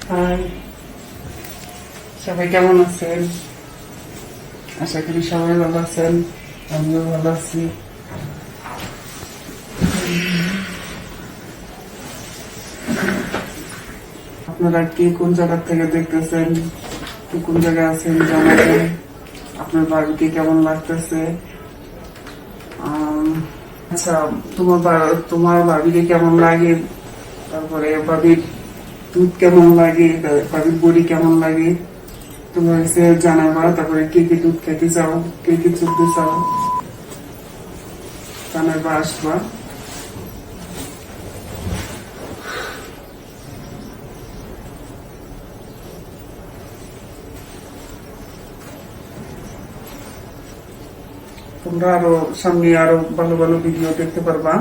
High, সবাই কেমন আছেন? আশা করি সবাই ভালো আছেন। আমিও ভালো আছি। আপনারা কে কোন জায়গা থেকে দেখতেছেন, কে কোন জায়গায় আছেন জানাবেন। আপনার বাড়িকে কেমন লাগতেছে? আচ্ছা, তোমার ভাবিকে কেমন লাগে? তারপরে ভাবির দুধ কেমন লাগে, ভাবির বড়ি কেমন লাগে তোমার কাছে জানাবা। তারপরে কে কে দুধ খেতে চাও, কে কে চলতে চাও জানাবা, আসবা। তোমরা আরো সামনে আরো ভালো ভালো ভিডিও দেখতে পারবা।